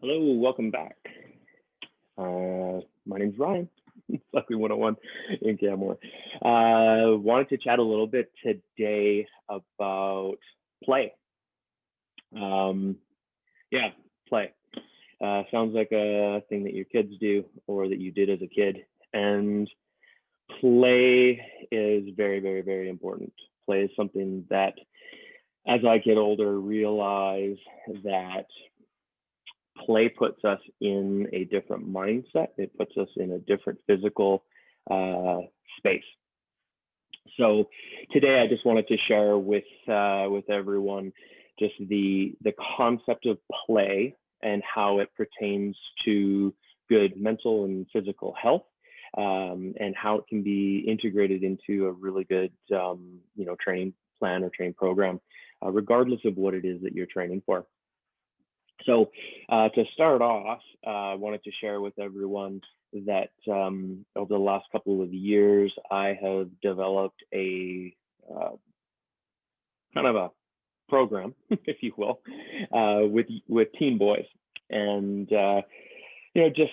Hello, welcome back. My name's Ryan, Luckily 101 in Canmore. Wanted to chat a little bit today about play. Um, yeah, play. Sounds like a thing that your kids do or that you did as a kid. And play is very, very, very important. Play is something that, as I get older, realize that play puts us in a different mindset. It puts us in a different physical space. So today, I just wanted to share with everyone just the concept of play and how it pertains to good mental and physical health, and how it can be integrated into a really good training plan or training program, regardless of what it is that you're training for. So to start off, I wanted to share with everyone that over the last couple of years, I have developed a kind of a program, if you will, with teen boys, and just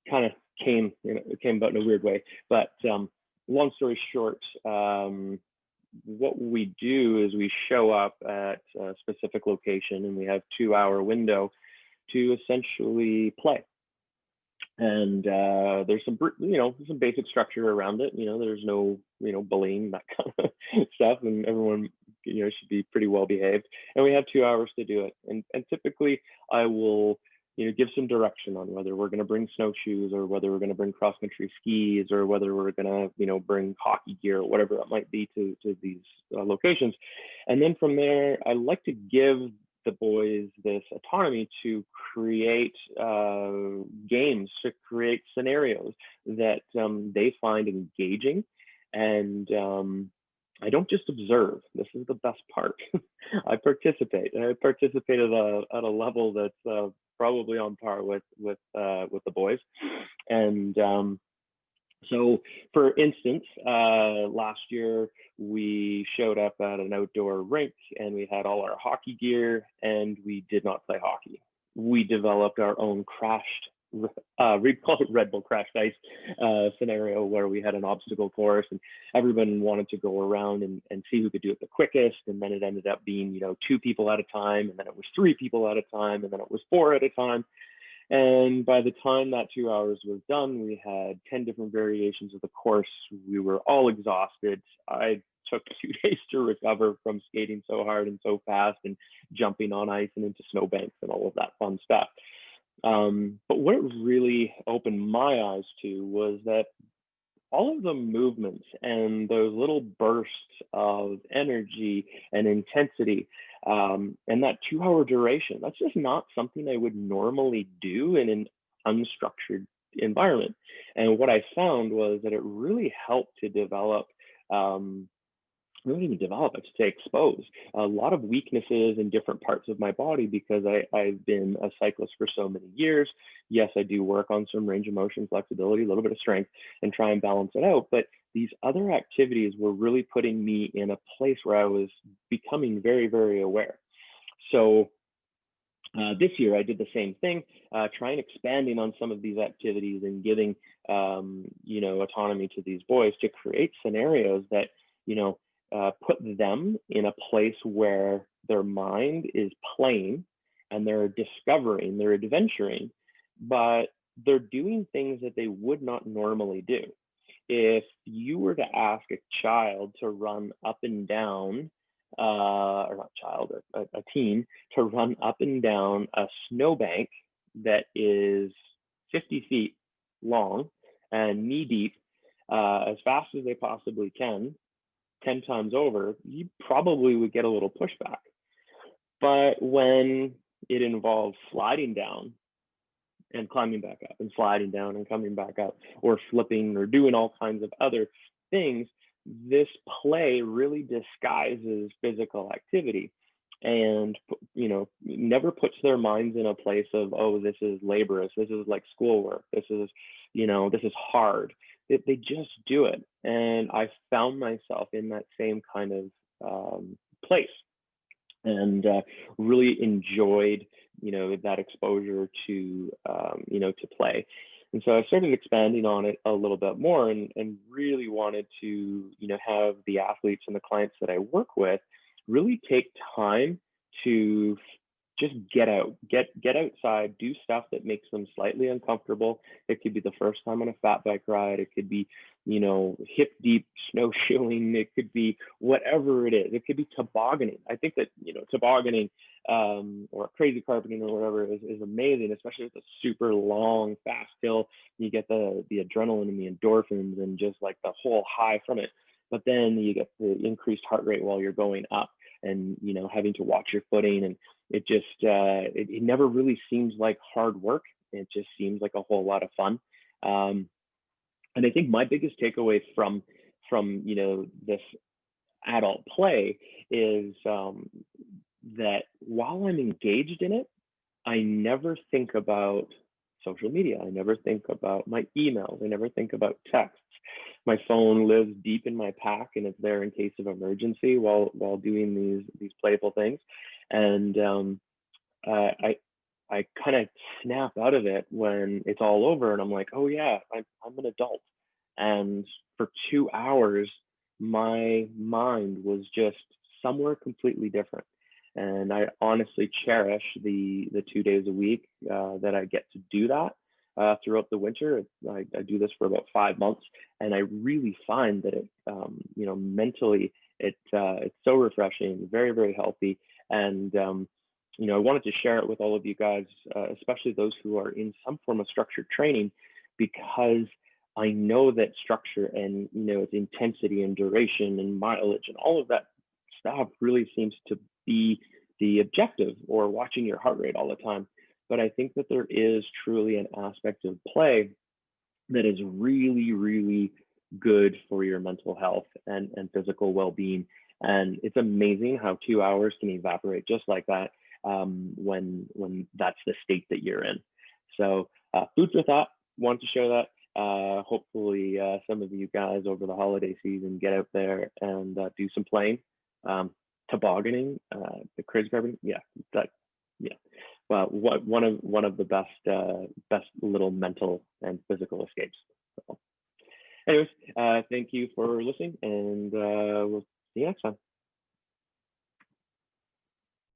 kind of it came about in a weird way. But long story short, what we do is we show up at a specific location and we have 2-hour window to essentially play. And there's some basic structure around it. There's no bullying, that kind of stuff, and everyone should be pretty well behaved. And we have 2 hours to do it. And typically I will give some direction on whether we're going to bring snowshoes or whether we're going to bring cross-country skis or whether we're going to bring hockey gear or whatever it might be to these locations. And then from there, I like to give the boys this autonomy to create games, to create scenarios that they find engaging. And I don't just observe. This is the best part. I participate. And I participate at a level that's probably on par with the boys. And so, for instance, last year we showed up at an outdoor rink and we had all our hockey gear, and we did not play hockey. We developed our own we call it Red Bull Crashed Ice scenario, where we had an obstacle course and everyone wanted to go around and see who could do it the quickest. And then it ended up being, 2 people at a time, and then it was 3 people at a time, and then it was 4 at a time. And by the time that 2 hours was done, we had 10 different variations of the course. We were all exhausted. I took 2 days to recover from skating so hard and so fast and jumping on ice and into snowbanks and all of that fun stuff. But what it really opened my eyes to was that all of the movements and those little bursts of energy and intensity, and that 2-hour duration, that's just not something I would normally do in an unstructured environment. And what I found was that it really helped to develop, I should say expose a lot of weaknesses in different parts of my body, because I've been a cyclist for so many years. Yes, I do work on some range of motion, flexibility, a little bit of strength, and try and balance it out. But these other activities were really putting me in a place where I was becoming very, very aware. So this year I did the same thing, trying expanding on some of these activities and giving autonomy to these boys to create scenarios that put them in a place where their mind is playing and they're discovering, they're adventuring, but they're doing things that they would not normally do. If you were to ask a child to run up and down, or not child, a teen, to run up and down a snowbank that is 50 feet long and knee deep, as fast as they possibly can, 10 times over, you probably would get a little pushback. But when it involves sliding down and climbing back up and sliding down and coming back up, or flipping or doing all kinds of other things, this play really disguises physical activity and never puts their minds in a place of, oh, this is laborious, this is like schoolwork, this is hard. They just do it. And I found myself in that same kind of place, and really enjoyed that exposure to, to play. And so I started expanding on it a little bit more, and really wanted to, have the athletes and the clients that I work with really take time to just get outside, do stuff that makes them slightly uncomfortable. It could be the first time on a fat bike ride. It could be, hip deep snowshoeing. It could be whatever it is. It could be tobogganing. I think that, tobogganing, or crazy carpeting or whatever is amazing, especially with a super long, fast hill. You get the adrenaline and the endorphins and just like the whole high from it. But then you get the increased heart rate while you're going up, and, having to watch your footing. And it just, it never really seems like hard work. It just seems like a whole lot of fun. And I think my biggest takeaway from, this adult play is, that while I'm engaged in it, I never think about social media. I never think about my emails. I never think about texts. My phone lives deep in my pack, and it's there in case of emergency while doing these playful things. And I kind of snap out of it when it's all over, and I'm like, oh yeah, I'm an adult. And for 2 hours, my mind was just somewhere completely different. And I honestly cherish the 2 days a week that I get to do that throughout the winter. I do this for about 5 months, and I really find that it, mentally, it's so refreshing, very, very healthy. And I wanted to share it with all of you guys, especially those who are in some form of structured training, because I know that structure and, its intensity and duration and mileage and all of that stuff really seems to be the objective, or watching your heart rate all the time. But I think that there is truly an aspect of play that is really, really good for your mental health and physical well-being. And it's amazing how 2 hours can evaporate just like that, when that's the state that you're in. So food for thought. Wanted to share that. Hopefully some of you guys over the holiday season get out there and do some playing, tobogganing, the crazy carpeting. Yeah, yeah. Well, one of the best little mental and physical escapes. So, anyways, thank you for listening, and we'll see you next time.